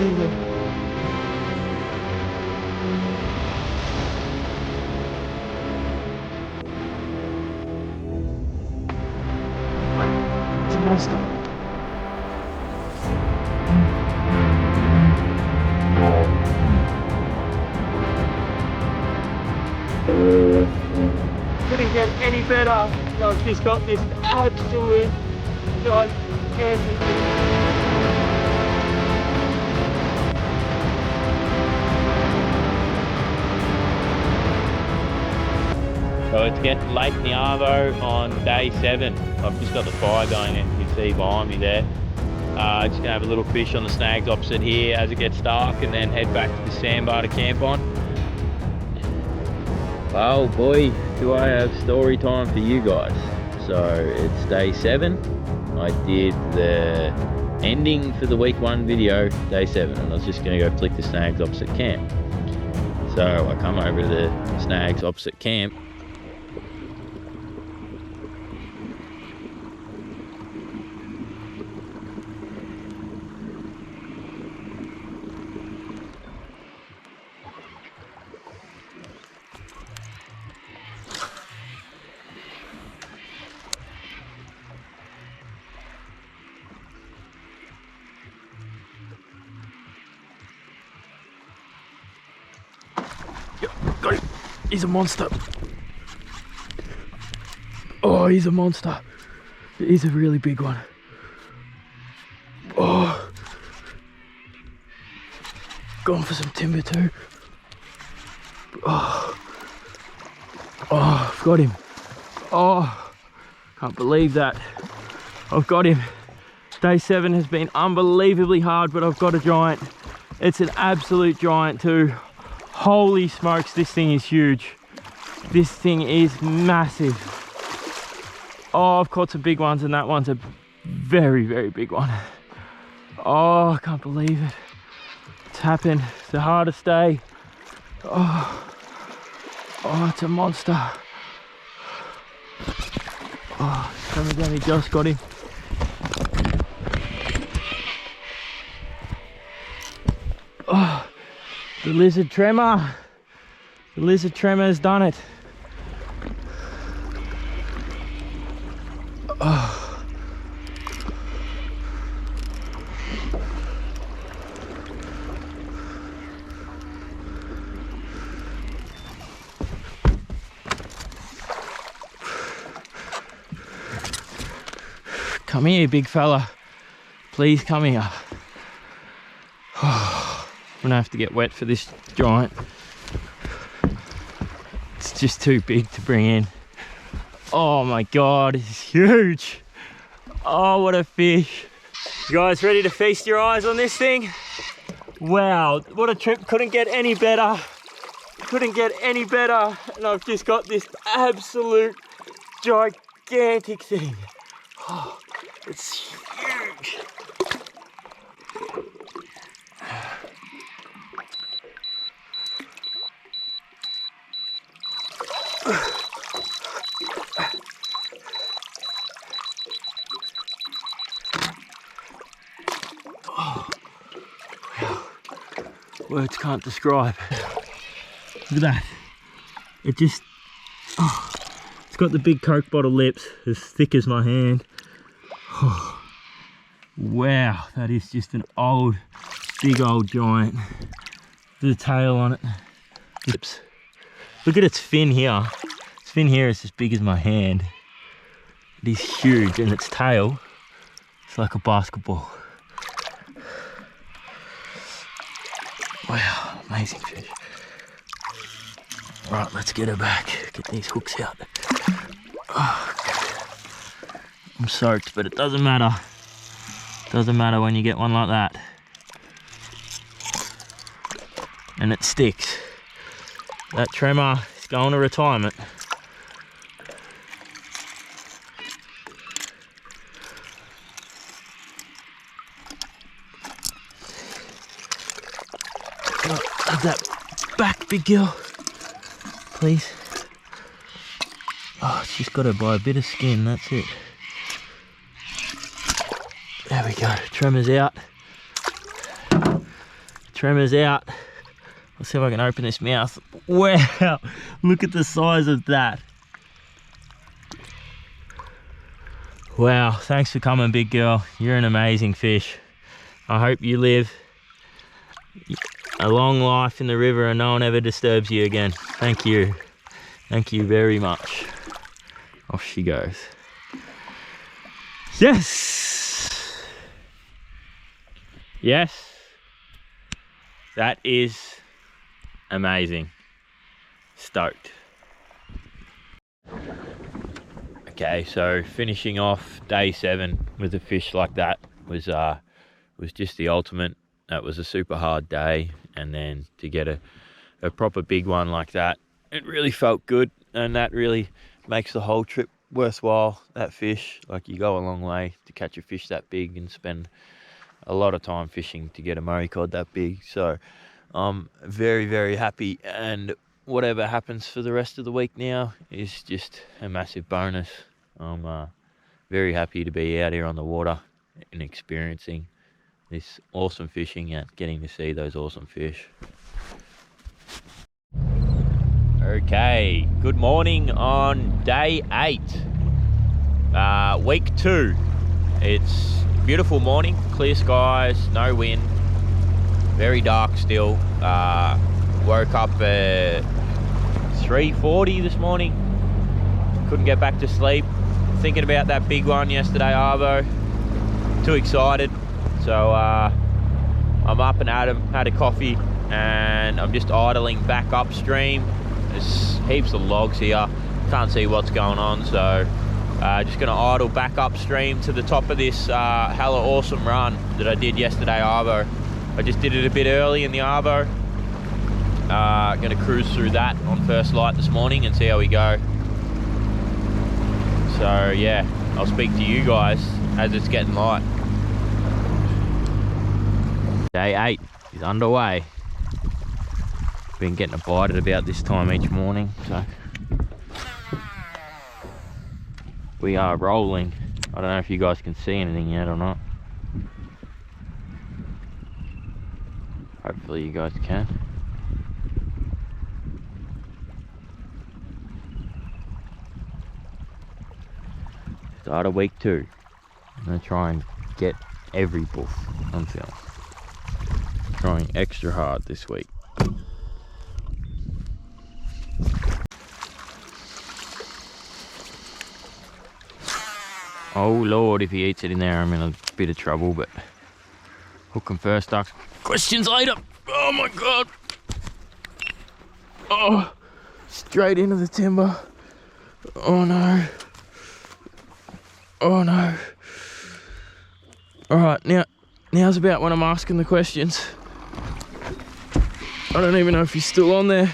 believe it. It's a monster. Couldn't get any better. I've just got this absolute gigantic thing. So it's getting late in the arvo on day 7. I've just got the fire going in, you can see behind me there. Just gonna have a little fish on the snags opposite here as it gets dark, and then head back to the sandbar to camp on. Well boy, do I have story time for you guys. So it's day 7. I did the ending for the week 1 video, day 7, and I was just gonna go flick the snags opposite camp. So I come over to the snags opposite camp. Got him. He's a monster. Oh, he's a monster. He's a really big one. Oh, going for some timber too. Oh, I've got him. Oh, can't believe that. I've got him. Day 7 has been unbelievably hard, but I've got a giant. It's an absolute giant too. Holy smokes, this thing is huge. This thing is massive. Oh, I've caught some big ones, and that one's a very, very big one. Oh, I can't believe it. It's happened. It's the hardest day. Oh, it's a monster. Oh, coming down, he just got him. Oh, the lizard tremor. The lizard tremor has done it. Oh. Come here, big fella. Please come here. I'm gonna have to get wet for this giant. It's just too big to bring in. Oh my god, it's huge. Oh, what a fish. You guys ready to feast your eyes on this thing? Wow, what a trip. Couldn't get any better. Couldn't get any better. And I've just got this absolute gigantic thing. Oh, it's huge. Oh, wow. Words can't describe. Look at that. It just, it's got the big Coke bottle lips as thick as my hand. Oh, wow, that is just an old, big old giant. There's a tail on it. Lips. Look at its fin here. Its fin here is as big as my hand. It is huge, and its tail, it's like a basketball. Wow, amazing fish. Right, let's get her back. Get these hooks out. Oh, I'm soaked, but it doesn't matter. Doesn't matter when you get one like that. And it sticks. That tremor is going to retirement. Have that back, big girl. Please. Oh, she's got to buy a bit of skin, that's it. There we go, tremor's out. tremors out. Let's see if I can open this mouth. Wow, look at the size of that. Wow, thanks for coming, big girl. You're an amazing fish. I hope you live a long life in the river and no one ever disturbs you again. Thank you. Thank you very much. Off she goes. Yes! Yes. That is amazing. Stoked. Okay, so finishing off day 7 with a fish like that was just the ultimate. That was a super hard day, and then to get a proper big one like that, it really felt good, and that really makes the whole trip worthwhile. That fish, like, you go a long way to catch a fish that big and spend a lot of time fishing to get a Murray cod that big. So I'm very, very happy, and whatever happens for the rest of the week now is just a massive bonus. I'm very happy to be out here on the water and experiencing this awesome fishing and getting to see those awesome fish. Okay, good morning on day 8, week 2. It's a beautiful morning, clear skies, no wind, very dark still. Woke up at 3:40 this morning, couldn't get back to sleep, thinking about that big one yesterday, Arvo. Too excited. So I'm up and at 'em, had a coffee, and I'm just idling back upstream. There's heaps of logs here, can't see what's going on, so just gonna idle back upstream to the top of this hella awesome run that I did yesterday, Arvo. I just did it a bit early in the Arvo. Gonna cruise through that on first light this morning and see how we go. So yeah, I'll speak to you guys as it's getting light. Day 8 is underway. Been getting a bite at about this time each morning, so we are rolling. I don't know if you guys can see anything yet or not. Hopefully you guys can. Start of week 2. I'm gonna try and get every buff on film. Trying extra hard this week. Oh Lord, if he eats it in there, I'm in a bit of trouble, but hook him first, ducks. Questions later. Oh my God. Oh, straight into the timber. Oh no. Oh no. All right, now's about when I'm asking the questions. I don't even know if he's still on there.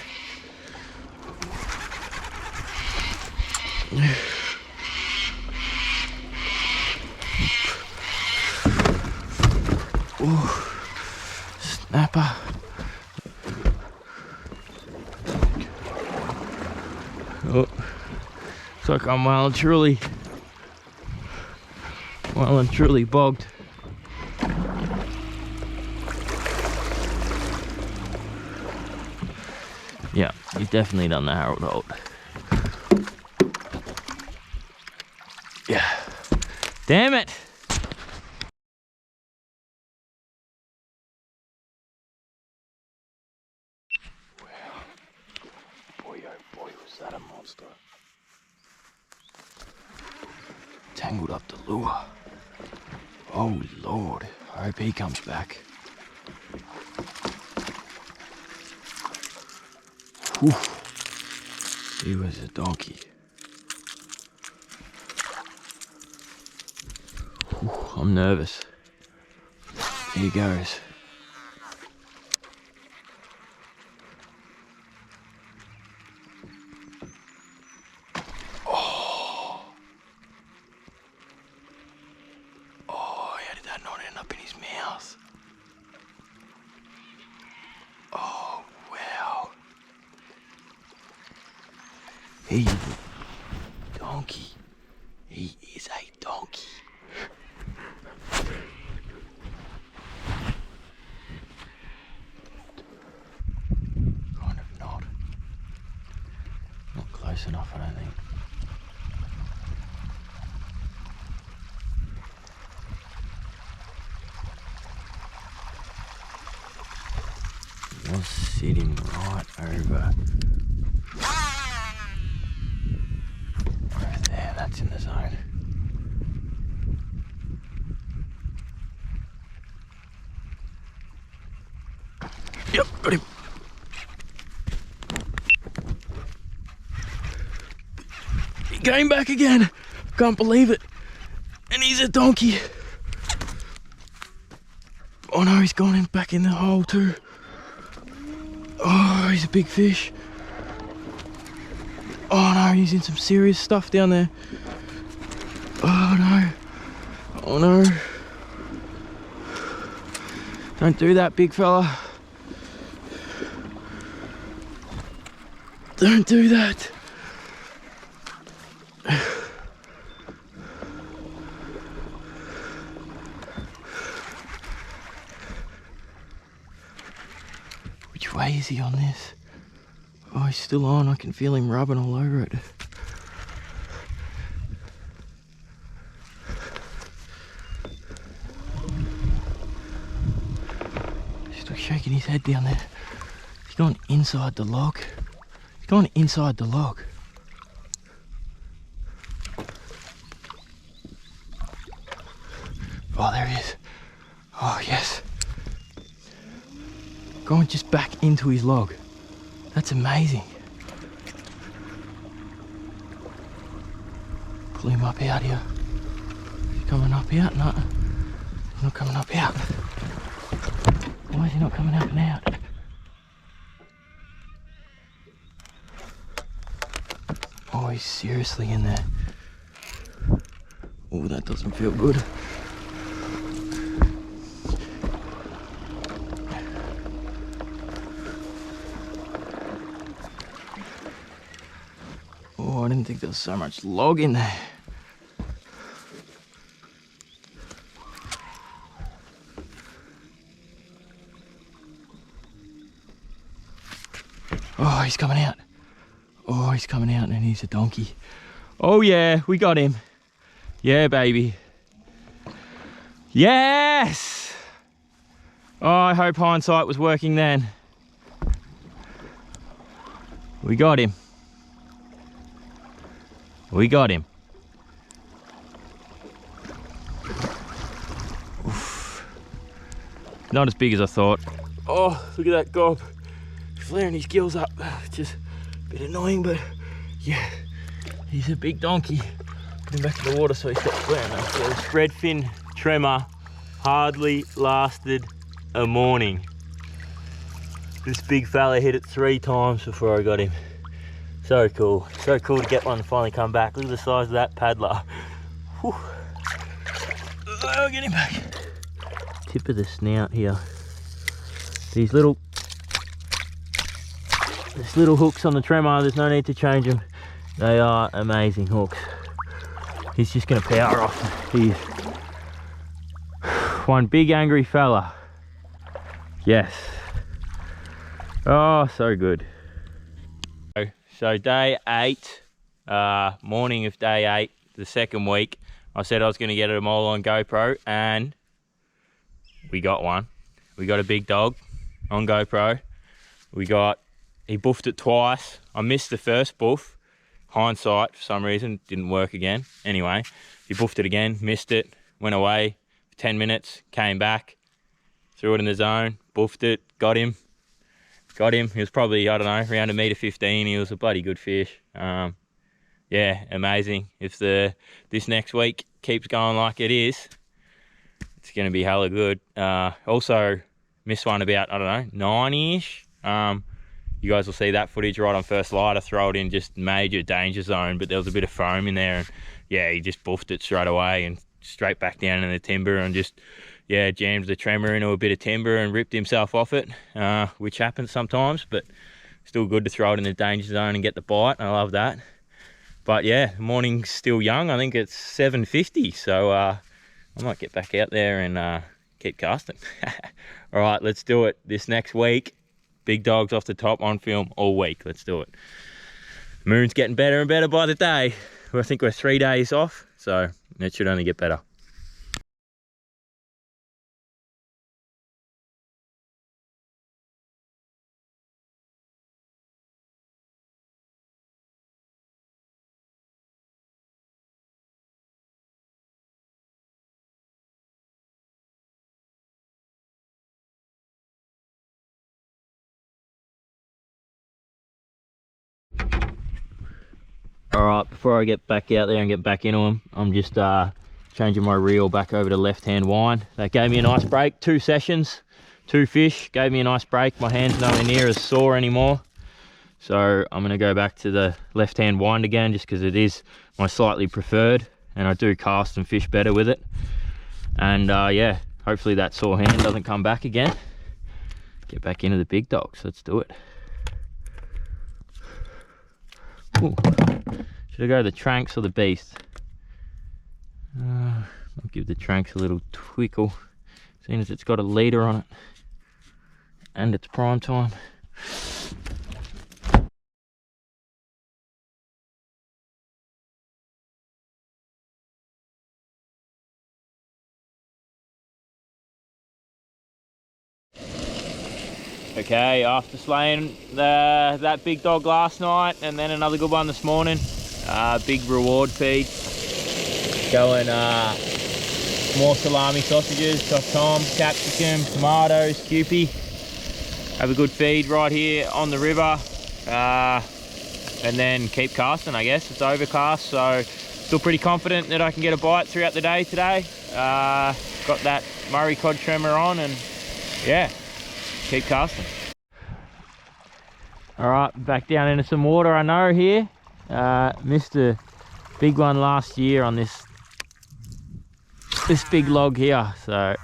Ooh, snapper. Oh, looks like I'm well and truly bogged. Yeah, he's definitely done the Harold Holt. Yeah. Damn it! Wow. Boy, oh boy, was that a monster. Tangled up the lure. Oh Lord, I hope he comes back. Whew. He was a donkey. Whew, I'm nervous. Here he goes. Oh. Oh, how did that not end up in his mouth? Oh, wow. He is a donkey. He is a donkey. close enough, I don't think. Was sitting right over there, that's in the zone. Yep, got him. He came back again. Can't believe it. And he's a donkey. Oh no, he's gone in back in the hole too. Oh, he's a big fish. Oh no, he's in some serious stuff down there. Oh no. Oh no. Don't do that, big fella. Don't do that. Which way is he on this? Oh, he's still on. I can feel him rubbing all over it. He's still shaking his head down there. He's gone inside the log. He's gone inside the log. Oh, there he is. Oh, yes. Going just back into his log. That's amazing. Pull him up out here. He's coming up out? No, he's not coming up out. Why is he not coming up and out? Oh, he's seriously in there. Oh, that doesn't feel good. Oh, I didn't think there was so much log in there. Oh, he's coming out. Oh, he's coming out and he's a donkey. Oh yeah, we got him. Yeah, baby. Yes! Oh, I hope hindsight was working then. We got him. We got him. Oof. Not as big as I thought. Oh, look at that gob. Flaring his gills up. Just a bit annoying, but yeah, he's a big donkey. Put him back in the water so he stops flaring. This redfin tremor hardly lasted a morning. This big fella hit it 3 times before I got him. So cool to get one and finally come back. Look at the size of that paddler. Whew. Oh, get him back. Tip of the snout here. These little hooks on the tremor, there's no need to change them. They are amazing hooks. He's just gonna power off. He's one big angry fella. Yes. Oh, so good. So day 8, morning of day 8, the second week, I said I was going to get them all on GoPro, and we got one. We got a big dog on GoPro. He buffed it twice. I missed the first buff. Hindsight, for some reason, didn't work again. Anyway, he buffed it again, missed it, went away for 10 minutes, came back, threw it in the zone, buffed it, got him. He was probably, I don't know, around 1.15 m. He was a bloody good fish. Yeah, amazing. If this next week keeps going like it is, it's going to be hella good. Also, missed one about, I don't know, 9-ish. You guys will see that footage right on first light. I throw it in just major danger zone, but there was a bit of foam in there. And yeah, he just buffed it straight away and straight back down in the timber and just, yeah, jammed the tremor into a bit of timber and ripped himself off it, which happens sometimes, but still good to throw it in the danger zone and get the bite. I love that. But yeah, the morning's still young. I think it's 7:50, so I might get back out there and keep casting. All right, let's do it. This next week, big dogs off the top on film all week. Let's do it. Moon's getting better and better by the day. I think we're 3 days off, so it should only get better. Alright, before I get back out there and get back into them, I'm just changing my reel back over to left-hand wind. That gave me a nice break, 2 sessions, 2 fish, gave me a nice break. My hand's nowhere near as sore anymore. So I'm going to go back to the left-hand wind again, just because it is my slightly preferred, and I do cast and fish better with it. And yeah, hopefully that sore hand doesn't come back again. Get back into the big dogs, let's do it. Ooh. Should I go the Tranks or the Beast? I'll give the Tranks a little twickle, seeing as it's got a leader on it and it's prime time. Okay, after slaying that big dog last night and then another good one this morning, big reward feed. Going more salami sausages, chopped tom, capsicum, tomatoes, Kewpie. Have a good feed right here on the river, and then keep casting. I guess it's overcast, so still pretty confident that I can get a bite throughout the day today. Got that Murray cod tremor on, and yeah, keep casting. All right, back down into some water. I know here, missed a big one last year on this big log here. So,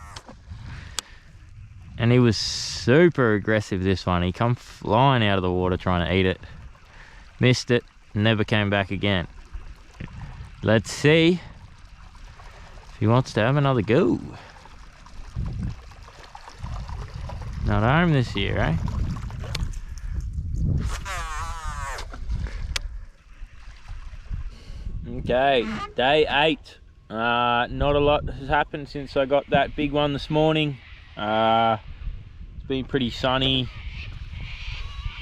and he was super aggressive. This one, he come flying out of the water trying to eat it. Missed it, never came back again. Let's see if he wants to have another go. Not home this year, eh? Okay, day 8. Not a lot has happened since I got that big one this morning. It's been pretty sunny,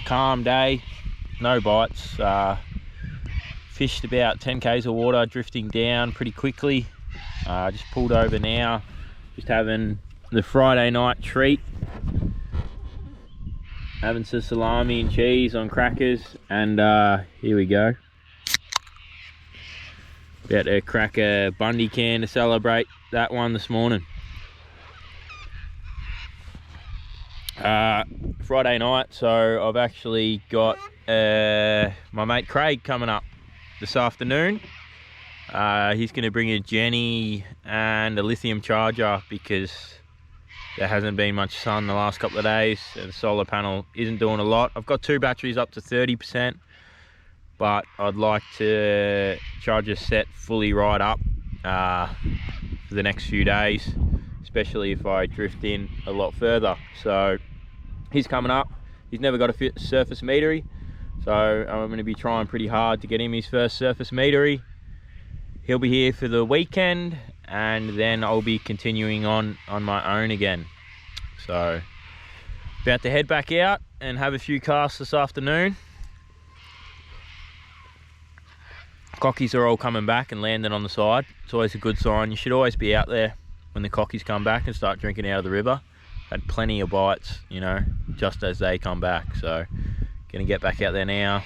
calm day, no bites. Fished about 10 k's of water, drifting down pretty quickly. Just pulled over now, just having the Friday night treat. Having some salami and cheese on crackers, and here we go. About to crack a Bundy can to celebrate that one this morning. Friday night, so I've actually got my mate Craig coming up this afternoon. He's going to bring a Jenny and a lithium charger because there hasn't been much sun the last couple of days and the solar panel isn't doing a lot. I've got 2 batteries up to 30%, but I'd like to charge a set fully right up for the next few days, especially if I drift in a lot further. So he's coming up. He's never got a surface metery, so I'm going to be trying pretty hard to get him his first surface metery. He'll be here for the weekend, and then I'll be continuing on my own again. So about to head back out and have a few casts this afternoon. Cockies are all coming back and landing on the side. It's always a good sign. You should always be out there when the cockies come back and start drinking out of the river. Had plenty of bites, you know, just as they come back. So gonna get back out there now,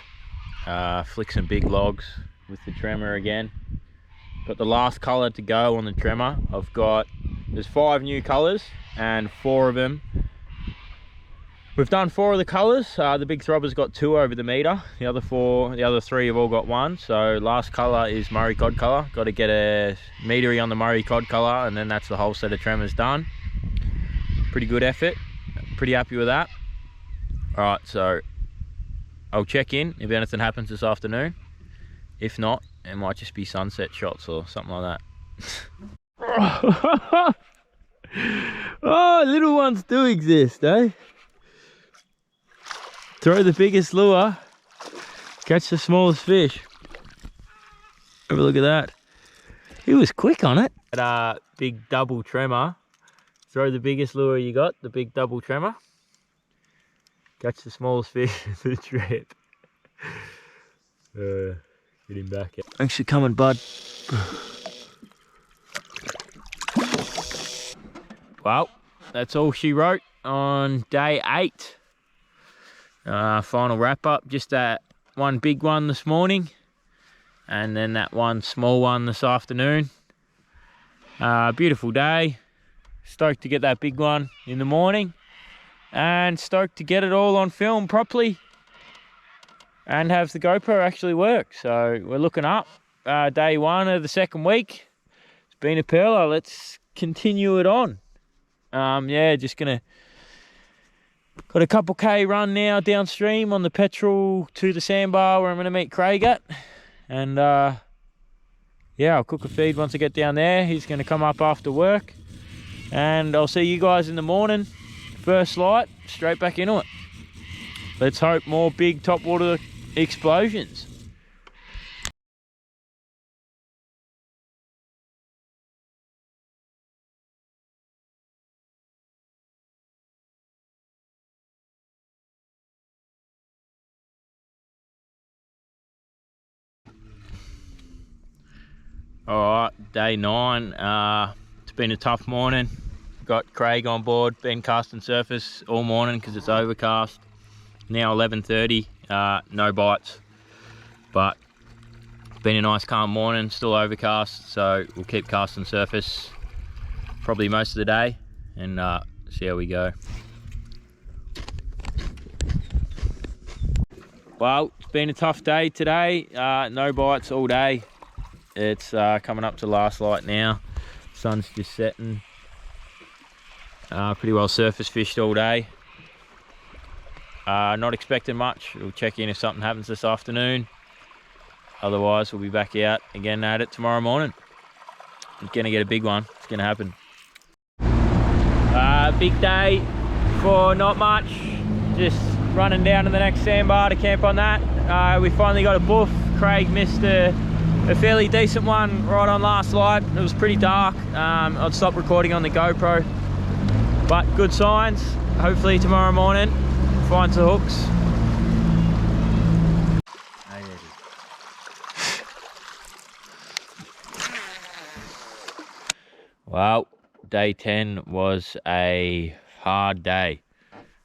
flick some big logs with the tremor again. Got the last colour to go on the tremor. There's 5 new colours and 4 of them. We've done 4 of the colours. The big throbber's got 2 over the metre. The other 3 have all got 1. So last colour is Murray cod colour. Got to get a metery on the Murray cod colour, and then that's the whole set of tremors done. Pretty good effort. Pretty happy with that. All right, so I'll check in if anything happens this afternoon. If not, it might just be sunset shots or something like that. Oh, little ones do exist, eh? Throw the biggest lure Catch the smallest fish. Have a look at that. He was quick on it. That big double tremor. Throw the biggest lure you got, the big double tremor. Catch the smallest fish with the trip. Get him back. Thanks for coming, bud. Well, that's all she wrote on day 8. Final wrap up, just that one big one this morning and then that one small one this afternoon. Beautiful day. Stoked to get that big one in the morning and stoked to get it all on film properly and have the GoPro actually work. So we're looking up. Day 1 of the second week. It's been a pearler. Let's continue it on. Yeah, just gonna got a couple K run now downstream on the petrol to the sandbar where I'm gonna meet Craig at. And yeah, I'll cook a feed once I get down there. He's gonna come up after work. And I'll see you guys in the morning. First light, straight back into it. Let's hope more big topwater explosions. Alright, day 9. It's been a tough morning. Got Craig on board, been casting surface all morning because it's overcast. Now 11:30, no bites. But it's been a nice calm morning, still overcast, so we'll keep casting surface probably most of the day and see how we go. Well, it's been a tough day today. No bites all day. It's coming up to last light now. Sun's just setting. Pretty well surface fished all day. Not expecting much. We'll check in if something happens this afternoon. Otherwise, we'll be back out again at it tomorrow morning. We're gonna get a big one. It's gonna happen. Big day for not much. Just running down to the next sandbar to camp on that. We finally got a boof. Craig missed a fairly decent one right on last light. It was pretty dark. I'd stop recording on the GoPro, but good signs. Hopefully tomorrow morning finds the hooks. Well, day 10 was a hard day.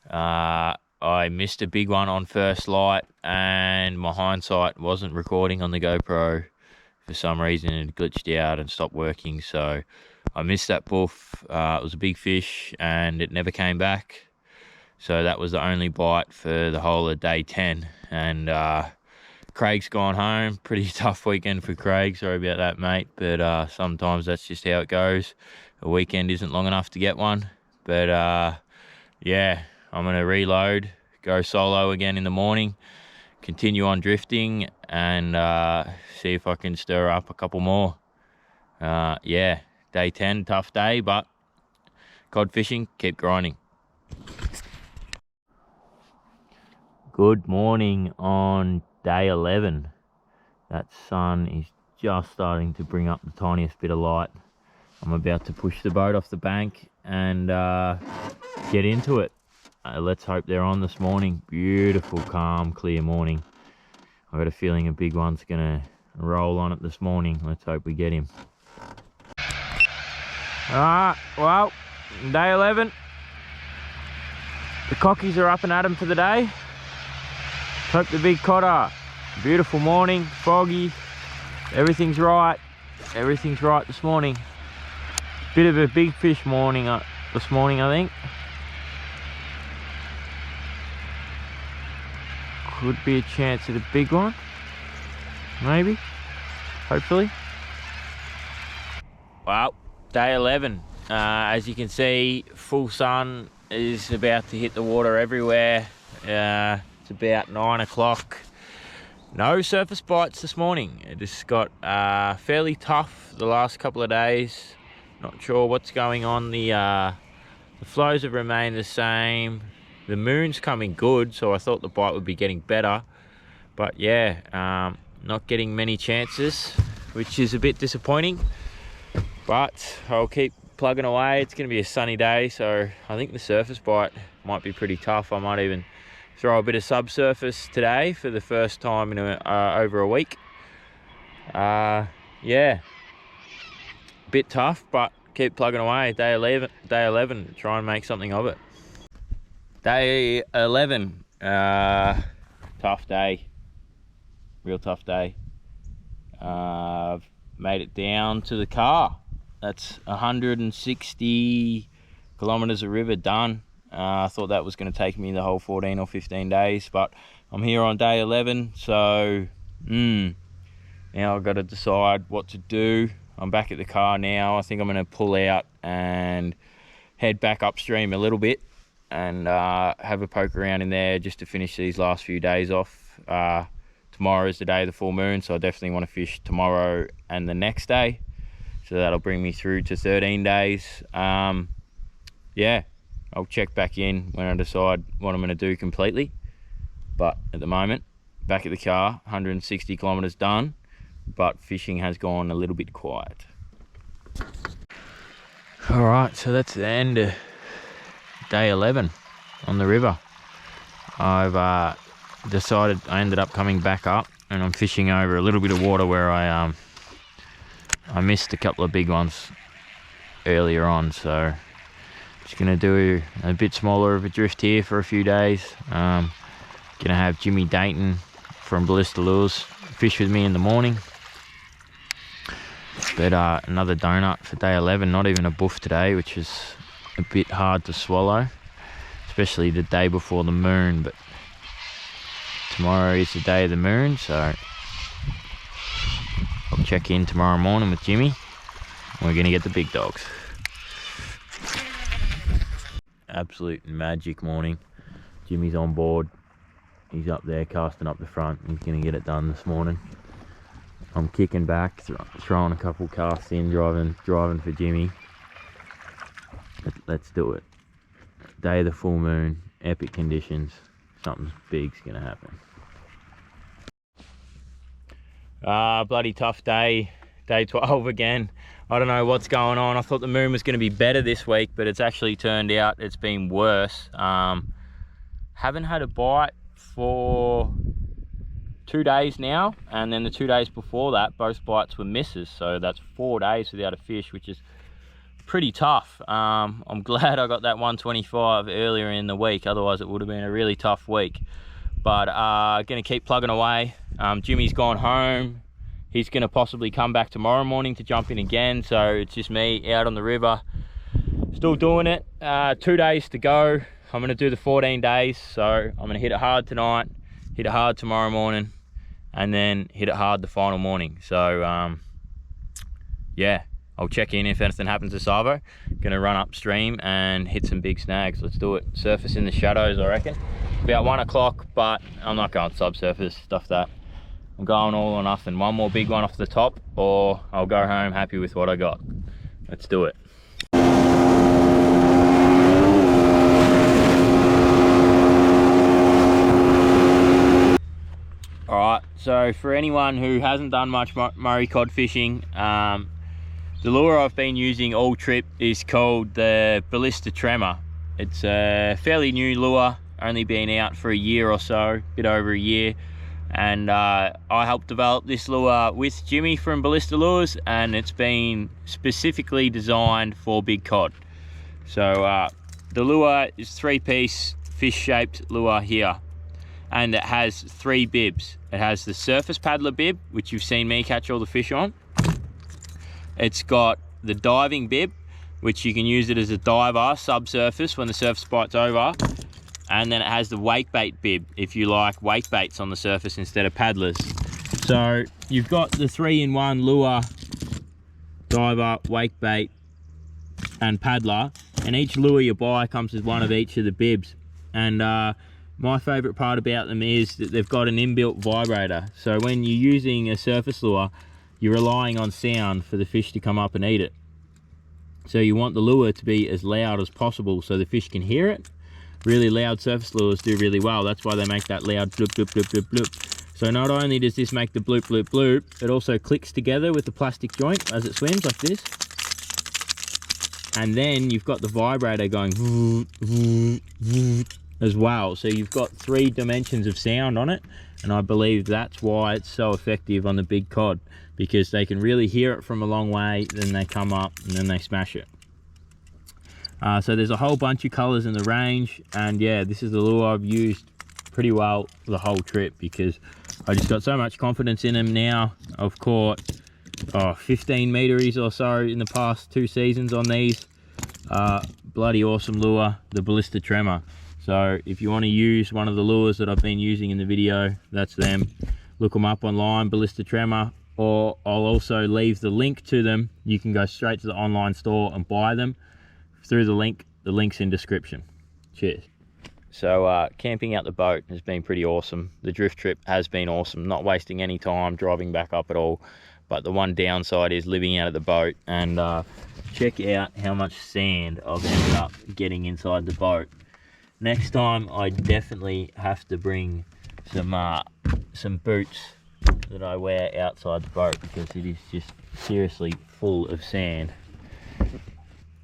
I missed a big one on first light and my hindsight wasn't recording on the GoPro. For some reason it glitched out and stopped working, so I missed that boof. It was a big fish and it never came back, so that was the only bite for the whole of day 10. And Craig's gone home. Pretty tough weekend for Craig, sorry about that, mate, but sometimes that's just how it goes. A weekend isn't long enough to get one. But yeah, I'm gonna reload, go solo again in the morning, continue on drifting and see if I can stir up a couple more. Yeah, day 10, tough day, but cod fishing, keep grinding. Good morning on day 11. That sun is just starting to bring up the tiniest bit of light. I'm about to push the boat off the bank and get into it. Let's hope they're on this morning. Beautiful, calm, clear morning. I've got a feeling a big one's gonna roll on it this morning. Let's hope we get him. Alright, well, day 11. The cockies are up and at 'em for the day. Hope the big cod are. Beautiful morning, foggy, everything's right. Everything's right this morning. Bit of a big fish morning this morning, I think. Could be a chance at a big one, maybe, hopefully. Well, day 11. As you can see, full sun is about to hit the water everywhere. It's about 9 o'clock. No surface bites this morning. It just got fairly tough the last couple of days. Not sure what's going on. The flows have remained the same. The moon's coming good, so I thought the bite would be getting better, But yeah, not getting many chances, which is a bit disappointing, but I'll keep plugging away. It's going to be a sunny day, so I think the surface bite might be pretty tough. I might even throw a bit of subsurface today for the first time in over a week. Yeah, bit tough, but keep plugging away. Day 11, try and make something of it. Day 11, tough day, real tough day. I've made it down to the car. That's 160 kilometers of river done. I thought that was going to take me the whole 14 or 15 days, but I'm here on day 11, so now I've got to decide what to do. I'm back at the car now. I think I'm going to pull out and head back upstream a little bit and have a poke around in there just to finish these last few days off. Tomorrow is the day of the full moon, so I definitely want to fish tomorrow and the next day. So that'll bring me through to 13 days. Yeah, I'll check back in when I decide what I'm going to do completely. But at the moment, back at the car, 160 kilometers done, but fishing has gone a little bit quiet. All right, so that's the end of day 11 on the river. I've decided I ended up coming back up, and I'm fishing over a little bit of water where I missed a couple of big ones earlier on, so just gonna do a bit smaller of a drift here for a few days. Gonna have Jimmy Dayton from Ballista Lures fish with me in the morning. But another donut for day 11, not even a buff today, which is a bit hard to swallow, especially the day before the moon. But tomorrow is the day of the moon, so I'll check in tomorrow morning with Jimmy. We're gonna get the big dogs. Absolute magic morning. Jimmy's on board. He's up there casting up the front. He's gonna get it done this morning. I'm kicking back, throwing a couple casts in, driving for Jimmy. Let's do it. Day of the full moon, epic conditions. Something big's gonna happen. Bloody tough day. Day 12 again. I don't know what's going on. I thought the moon was going to be better this week, but it's actually turned out it's been worse. Haven't had a bite for 2 days now, and then the 2 days before that, both bites were misses. So that's 4 days without a fish, which is pretty tough. I'm glad I got that 125 earlier in the week, otherwise it would have been a really tough week. But gonna keep plugging away. Jimmy's gone home. He's gonna possibly come back tomorrow morning to jump in again, so it's just me out on the river still doing it. 2 days to go. I'm gonna do the 14 days, so I'm gonna hit it hard tonight, hit it hard tomorrow morning, and then hit it hard the final morning. So yeah, I'll check in if anything happens to Savo. Gonna run upstream and hit some big snags. Let's do it. Surface in the shadows, I reckon. About 1 o'clock, but I'm not going subsurface, stuff that. I'm going all or nothing. One more big one off the top, or I'll go home happy with what I got. Let's do it. All right, so for anyone who hasn't done much Murray cod fishing, the lure I've been using all trip is called the Ballista Tremor. It's a fairly new lure, only been out for a year or so, a bit over a year. And I helped develop this lure with Jimmy from Ballista Lures, and it's been specifically designed for big cod. So the lure is 3-piece fish-shaped lure here, and it has 3 bibs. It has the surface paddler bib, which you've seen me catch all the fish on. It's got the diving bib, which you can use it as a diver subsurface when the surface bite's over. And then it has the wake bait bib, if you like wake baits on the surface instead of paddlers. So you've got the 3-in-1 lure, diver, wake bait, and paddler. And each lure you buy comes with one of each of the bibs. And my favourite part about them is that they've got an inbuilt vibrator. So when you're using a surface lure, you're relying on sound for the fish to come up and eat it. So you want the lure to be as loud as possible so the fish can hear it. Really loud surface lures do really well. That's why they make that loud bloop, bloop, bloop, bloop, bloop. So not only does this make the bloop bloop bloop, it also clicks together with the plastic joint as it swims like this. And then you've got the vibrator going as well. So you've got 3 dimensions of sound on it. And I believe that's why it's so effective on the big cod, because they can really hear it from a long way, then they come up and then they smash it. So there's a whole bunch of colors in the range, and yeah, this is the lure I've used pretty well the whole trip, because I just got so much confidence in them now. I've caught 15 meteries or so in the past 2 seasons on these. Bloody awesome lure, the Ballista Tremor. So if you want to use one of the lures that I've been using in the video, that's them. Look them up online, Ballista Tremor, or I'll also leave the link to them. You can go straight to the online store and buy them through the link. The link's in description. Cheers. So camping out the boat has been pretty awesome. The drift trip has been awesome, not wasting any time driving back up at all. But the one downside is living out of the boat, and check out how much sand I've ended up getting inside the boat. Next time I definitely have to bring some boots that I wear outside the boat, because it is just seriously full of sand.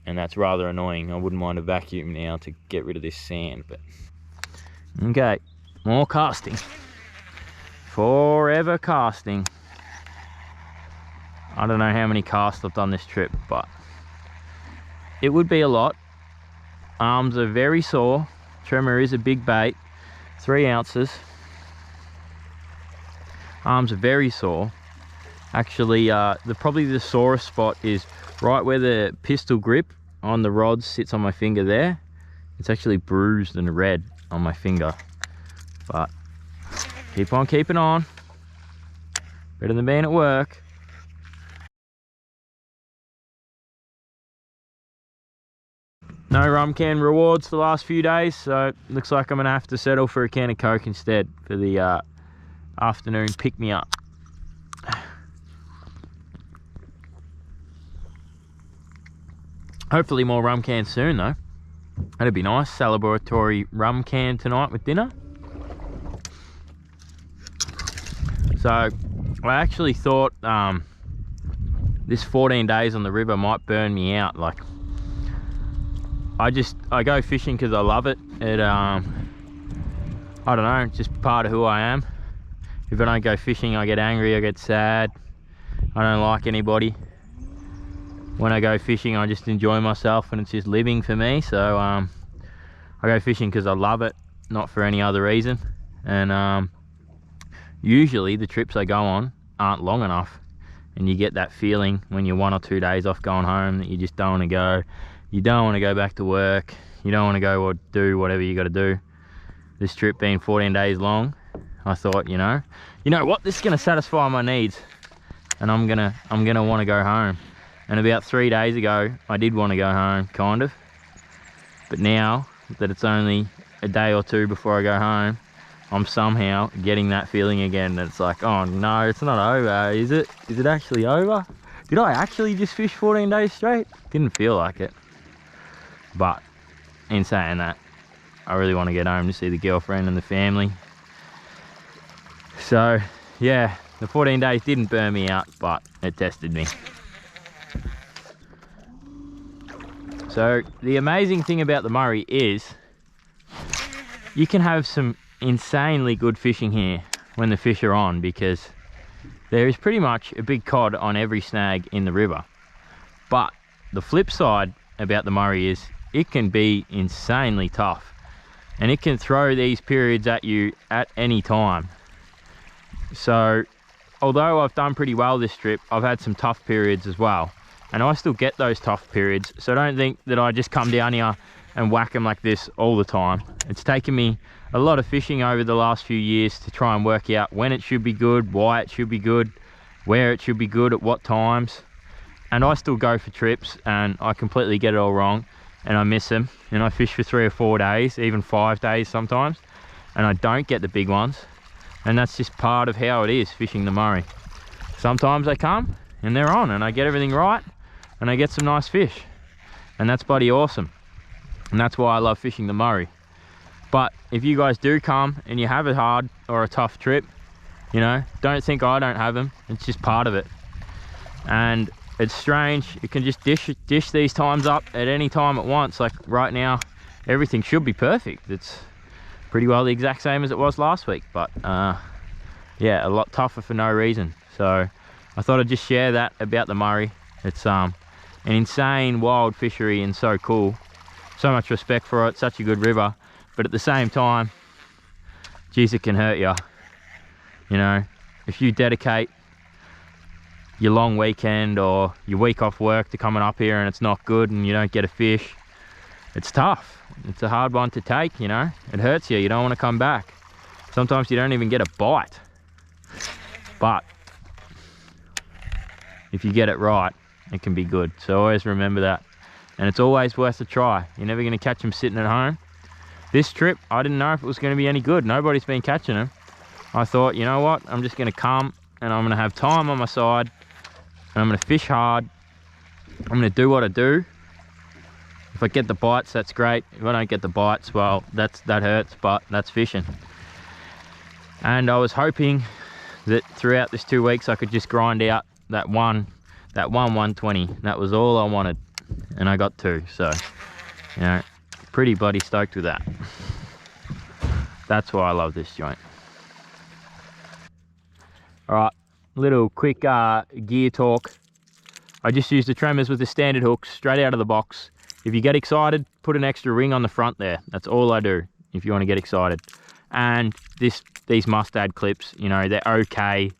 And that's rather annoying. I wouldn't mind a vacuum now to get rid of this sand, but okay, more casting. Forever casting. I don't know how many casts I've done this trip, but it would be a lot. Arms are very sore. Tremor is a big bait, 3 ounces. Arms are very sore. Actually, probably the sorest spot is right where the pistol grip on the rod sits on my finger there. It's actually bruised and red on my finger, but keep on keeping on. Better than being at work. No rum can rewards for the last few days, so looks like I'm gonna have to settle for a can of Coke instead for the afternoon pick-me-up. Hopefully more rum cans soon though. That'd be nice. Celebratory rum can tonight with dinner. So I actually thought this 14 days on the river might burn me out. Like, I go fishing because I love it. I don't know, it's just part of who I am. If I don't go fishing, I get angry, I get sad, I don't like anybody. When I go fishing, I just enjoy myself, and it's just living for me. So I go fishing because I love it, not for any other reason. And usually the trips I go on aren't long enough, and you get that feeling when you're 1 or 2 days off going home that you just don't want to go. You don't want to go back to work. You don't want to go or do whatever you got to do. This trip being 14 days long, I thought, you know what, this is going to satisfy my needs, and I'm gonna want to go home. And about 3 days ago, I did want to go home, kind of. But now that it's only a day or 2 before I go home, I'm somehow getting that feeling again. And it's like, oh no, it's not over, is it? Is it actually over? Did I actually just fish 14 days straight? Didn't feel like it. But in saying that, I really want to get home to see the girlfriend and the family. So yeah, the 14 days didn't burn me out, but it tested me. So the amazing thing about the Murray is you can have some insanely good fishing here when the fish are on, because there is pretty much a big cod on every snag in the river. But the flip side about the Murray is it can be insanely tough, and it can throw these periods at you at any time. So although I've done pretty well this trip, I've had some tough periods as well. And I still get those tough periods, so don't think that I just come down here and whack them like this all the time. It's taken me a lot of fishing over the last few years to try and work out when it should be good, why it should be good, where it should be good, at what times. And I still go for trips and I completely get it all wrong, and I miss them, and I fish for 3 or 4 days, even 5 days sometimes, and I don't get the big ones. And that's just part of how it is fishing the Murray. Sometimes they come and they're on and I get everything right, and I get some nice fish, and that's bloody awesome. And that's why I love fishing the Murray. But if you guys do come and you have a hard or a tough trip, You know, don't think I don't have them. It's just part of it. And it's strange, you can just dish these times up at any time at once. Like right now, everything should be perfect. It's pretty well the exact same as it was last week, but yeah, a lot tougher for no reason. So I thought I'd just share that about the Murray. It's an insane wild fishery and so cool. So much respect for it, such a good river, but at the same time, geez, it can hurt you. You know, if you dedicate your long weekend or your week off work to coming up here and it's not good and you don't get a fish, it's tough. It's a hard one to take, you know. It hurts you, you don't want to come back. Sometimes you don't even get a bite. But if you get it right, it can be good. So always remember that. And it's always worth a try. You're never going to catch them sitting at home. This trip, I didn't know if it was going to be any good. Nobody's been catching them. I thought, you know what, I'm just going to come and I'm going to have time on my side and I'm going to fish hard. I'm going to do what I do. If I get the bites, that's great. If I don't get the bites, well, that hurts, but that's fishing. And I was hoping that throughout this 2 weeks I could just grind out that one 120. That was all I wanted, and I got 2. So, you know, pretty bloody stoked with that. That's why I love this joint. All right, little quick gear talk. I just used the tremors with the standard hooks straight out of the box. If you get excited, put an extra ring on the front there. That's all I do if you want to get excited. And these mustad clips, you know, they're okay,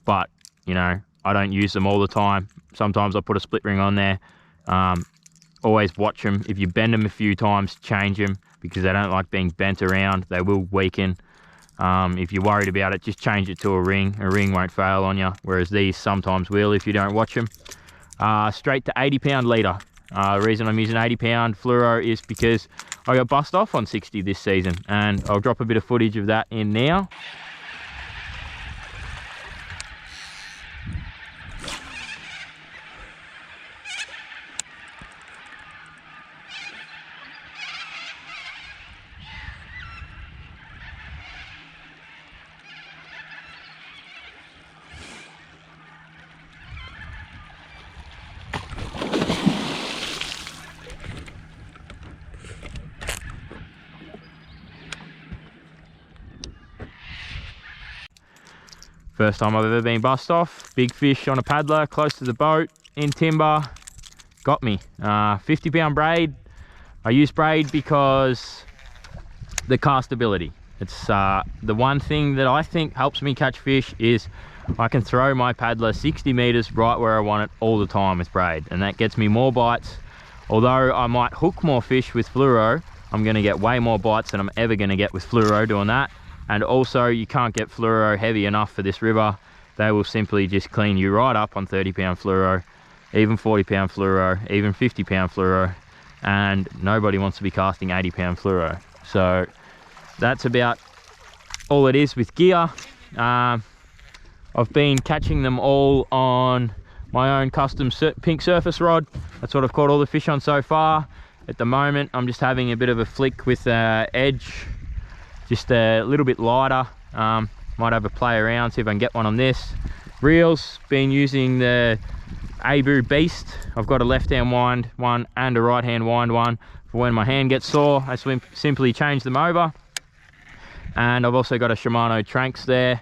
but you know, I don't use them all the time. Sometimes I put a split ring on there. Always watch them. If you bend them a few times, change them, because they don't like being bent around. They will weaken. If you're worried about it, just change it to a ring. A ring won't fail on you, whereas these sometimes will if you don't watch them. Straight to 80-pound leader. The reason I'm using 80-pound fluoro is because I got bust off on 60 this season, and I'll drop a bit of footage of that in now. First time I've ever been bust off. Big fish on a paddler close to the boat in timber. Got me. 50-pound braid. I use braid because the castability. It's the one thing that I think helps me catch fish is I can throw my paddler 60 meters right where I want it all the time with braid, and that gets me more bites. Although I might hook more fish with fluoro, I'm going to get way more bites than I'm ever going to get with fluoro doing that. And also, you can't get fluoro heavy enough for this river. They will simply just clean you right up on 30-pound fluoro, even 40-pound fluoro, even 50-pound fluoro, and nobody wants to be casting 80-pound fluoro. So that's about all it is with gear. I've been catching them all on my own custom pink surface rod. That's what I've caught all the fish on so far. At the moment, I'm just having a bit of a flick with edge. Just a little bit lighter. Might have a play around, see if I can get one on this. Reels, been using the Abu Beast. I've got a left hand wind one and a right hand wind one for when my hand gets sore. I simply change them over. And I've also got a Shimano Tranx there.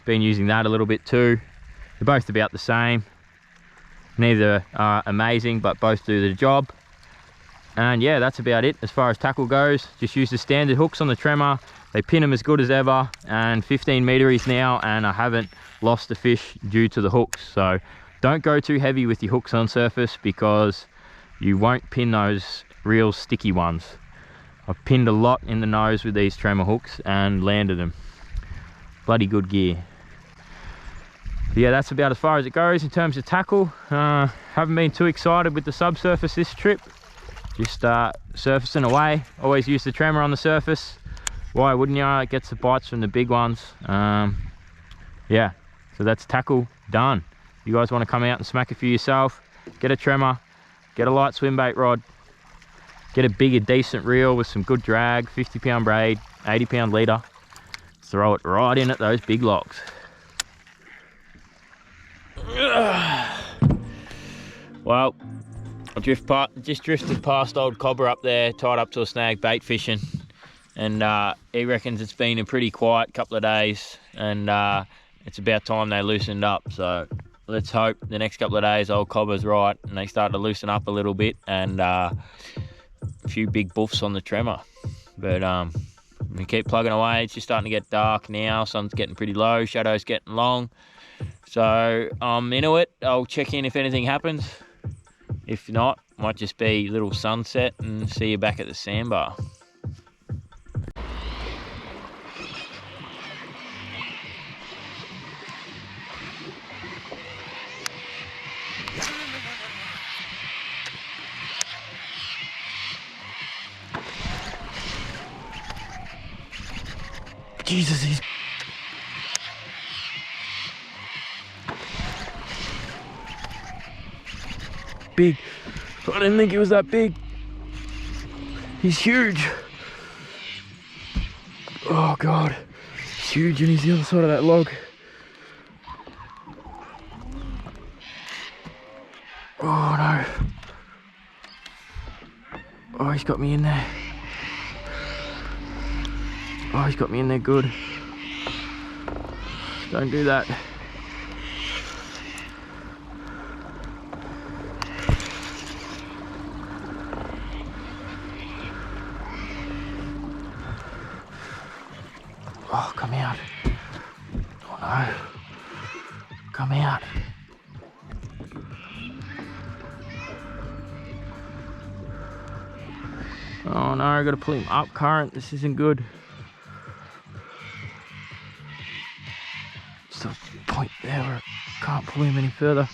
Been using that a little bit too. They're both about the same. Neither are amazing, but both do the job. And yeah, that's about it as far as tackle goes. Just use the standard hooks on the tremor. They pin them as good as ever, and 15 meteries now, and I haven't lost a fish due to the hooks. So don't go too heavy with your hooks on surface, because you won't pin those real sticky ones. I've pinned a lot in the nose with these tremor hooks and landed them. Bloody good gear. But yeah, that's about as far as it goes in terms of tackle. Haven't been too excited with the subsurface this trip. Just surfacing away. Always use the tremor on the surface. Why wouldn't you? It gets the bites from the big ones. Yeah, so that's tackle done. You guys want to come out and smack it for yourself, get a tremor, get a light swim bait rod, get a bigger decent reel with some good drag, 50-pound braid, 80-pound leader. throw it right in at those big locks. Well, I just drifted past old Cobber up there, tied up to a snag bait fishing, and he reckons it's been a pretty quiet couple of days, and it's about time they loosened up. So let's hope the next couple of days old Cobber's right and they start to loosen up a little bit, and a few big buffs on the tremor. But we keep plugging away. It's just starting to get dark now. Sun's getting pretty low, shadow's getting long. So I'm into it. I'll check in if anything happens. If not, might just be a little sunset and see you back at the sandbar. Jesus, he's big. I didn't think he was that big. He's huge. Oh God, he's huge, and he's the other side of that log. Oh no. Oh, he's got me in there. Oh, he's got me in there good. Don't do that. Oh, come out. Oh no. Come out. Oh no, I gotta pull him up current. This isn't good. Just a point there where I can't pull him any further.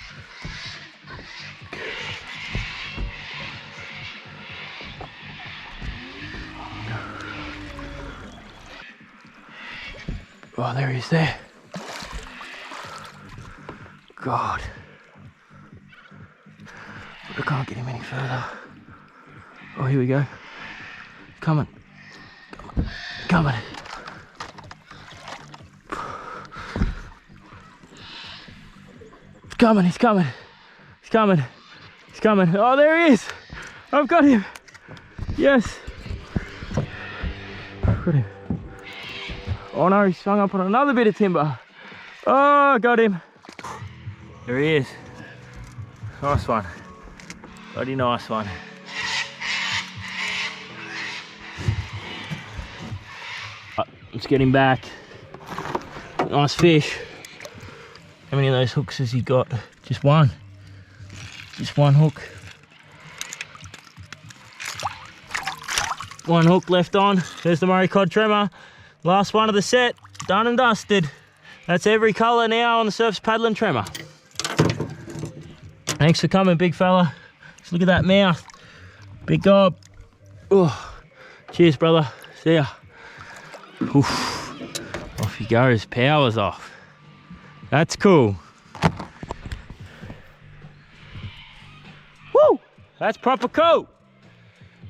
Oh, there he is there. God. I can't get him any further. Oh, here we go. Coming. Coming. He's coming, he's coming. He's coming. He's coming. Oh, there he is. I've got him. Yes. I've got him. Oh no, he's hung up on another bit of timber. Oh, I got him. There he is. Nice one. Bloody nice one. Let's get him back. Nice fish. How many of those hooks has he got? Just one. Just one hook. One hook left on. There's the Murray Cod tremor. Last one of the set. Done and dusted. That's every colour now on the surface paddling tremor. Thanks for coming, big fella. Just look at that mouth. Big gob. Oh, cheers, brother. See ya. Oof. Off he goes. Power's off. That's cool. Woo! That's proper cool.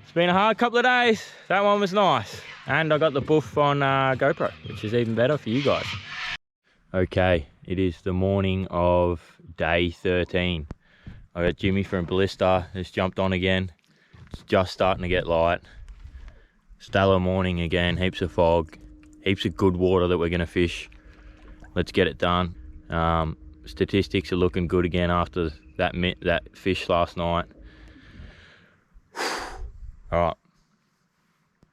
It's been a hard couple of days. That one was nice. And I got the buff on GoPro, which is even better for you guys. Okay, it is the morning of day 13. I got Jimmy from Ballista, who's jumped on again. It's just starting to get light. Stellar morning again, heaps of fog, heaps of good water that we're gonna fish. Let's get it done. Statistics are looking good again after that fish last night. All right,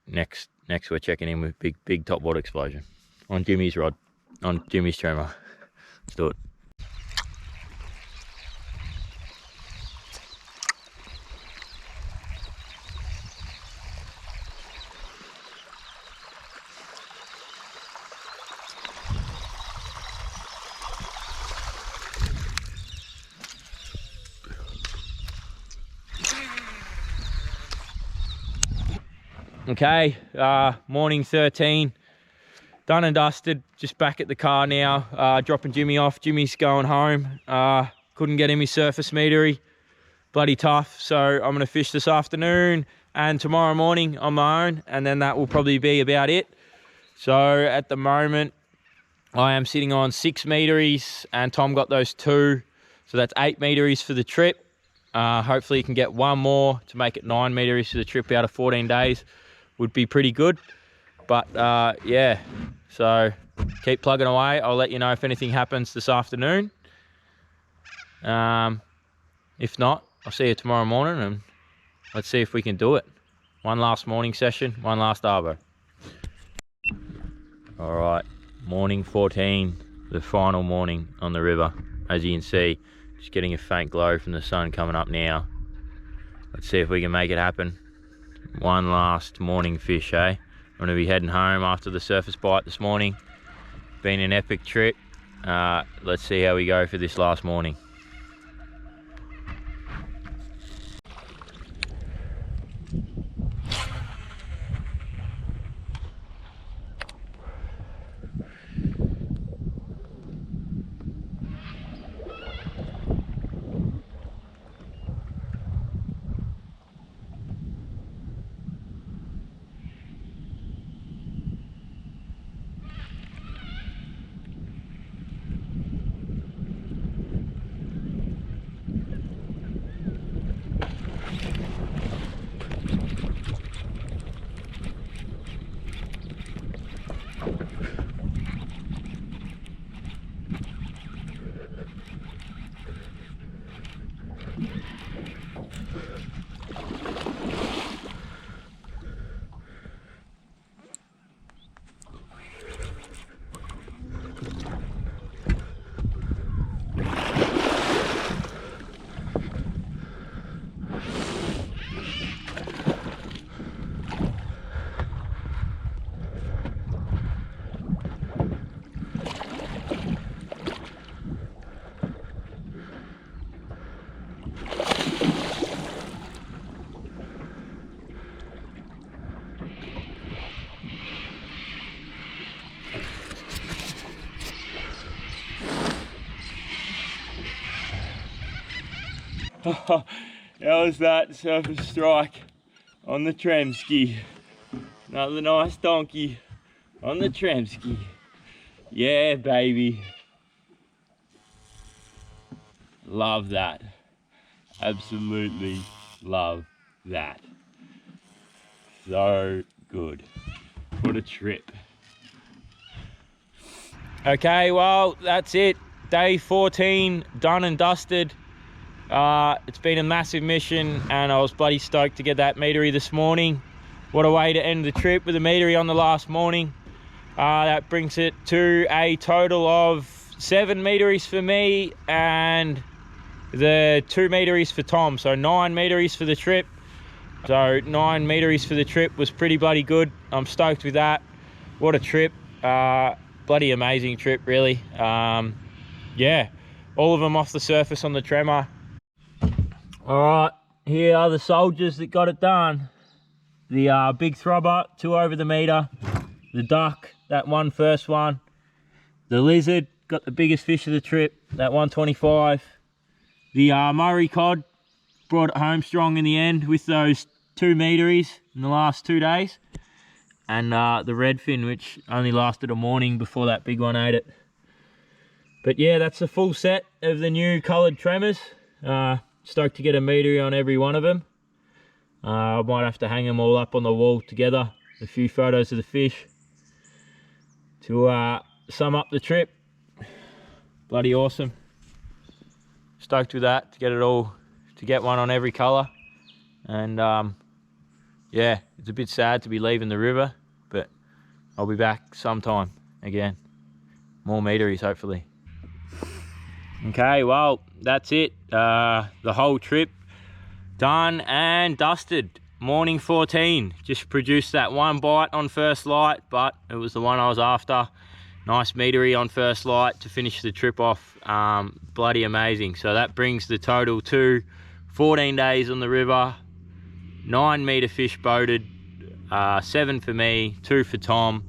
next we're checking in with big topwater explosion on Jimmy's rod, on Jimmy's tremor. Let's do it. Okay, morning 13, done and dusted, just back at the car now, dropping Jimmy off. Jimmy's going home. Couldn't get him his surface metery, bloody tough, so I'm gonna fish this afternoon and tomorrow morning on my own, and then that will probably be about it. So at the moment, I am sitting on 6 meteries, and Tom got those 2. So that's 8 meteries for the trip. Hopefully you can get 1 more to make it 9 meteries for the trip out of 14 days. Would be pretty good. But yeah, so keep plugging away. I'll let you know if anything happens this afternoon. If not, I'll see you tomorrow morning, and let's see if we can do it. One last morning session, one last arvo. All right, morning 14, the final morning on the river. As you can see, just getting a faint glow from the sun coming up now. Let's see if we can make it happen. One last morning fish, eh? I'm gonna be heading home after the surface bite this morning. Been an epic trip. Let's see how we go for this last morning. How was that surface strike on the Tremski? Another nice donkey on the Tremski. Yeah, baby. Love that. Absolutely love that. So good. What a trip. Okay, well, that's it. Day 14 done and dusted. It's been a massive mission, and I was bloody stoked to get that metery this morning. What a way to end the trip with a metery on the last morning. That brings it to a total of 7 meteries for me and the 2 meteries for Tom. So 9 meteries for the trip. So 9 meteries for the trip was pretty bloody good. I'm stoked with that. What a trip. Bloody amazing trip, really. Yeah, all of them off the surface on the tremor. All right, here are the soldiers that got it done. The big throbber, 2 over the meter. The duck, that first one. The lizard, got the biggest fish of the trip, that 125. The Murray Cod brought it home strong in the end with those 2 meteries in the last 2 days. And the redfin, which only lasted a morning before that big one ate it. But yeah, that's the full set of the new coloured tremors. Stoked to get a metery on every one of them. I might have to hang them all up on the wall together. A few photos of the fish to sum up the trip. Bloody awesome. Stoked with that, to get it all, to get one on every colour. And yeah, it's a bit sad to be leaving the river, but I'll be back sometime again. More meteries, hopefully. Okay, well, that's it. The whole trip done and dusted. Morning 14. Just produced that 1 bite on first light, but it was the one I was after. Nice metery on first light to finish the trip off. Bloody amazing. So that brings the total to 14 days on the river. 9 meter fish boated. 7 for me, 2 for Tom.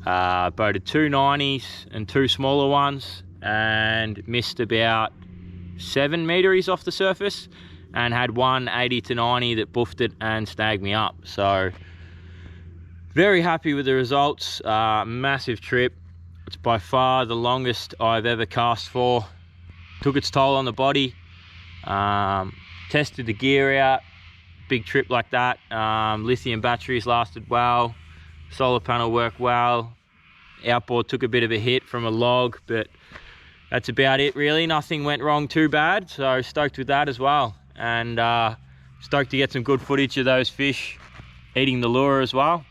Boated 2 90s and 2 smaller ones, and missed about 7 meteries off the surface, and had 1 80 to 90 that buffed it and snagged me up. So very happy with the results. Massive trip. It's by far the longest I've ever cast for. Took its toll on the body. Tested the gear out. Big trip like that. Lithium batteries lasted well. Solar panel worked well. Outboard took a bit of a hit from a log, but that's about it really. Nothing went wrong too bad, so stoked with that as well. And stoked to get some good footage of those fish eating the lure as well.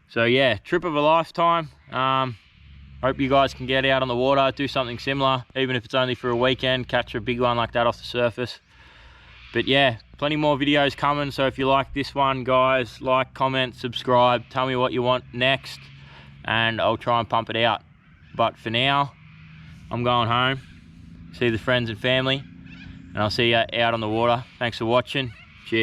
So yeah, trip of a lifetime. Hope you guys can get out on the water, do something similar, even if it's only for a weekend, catch a big one like that off the surface. But yeah, plenty more videos coming, so if you like this one, guys, like, comment, subscribe, tell me what you want next, and I'll try and pump it out. But for now, I'm going home, see the friends and family, and I'll see you out on the water. Thanks for watching.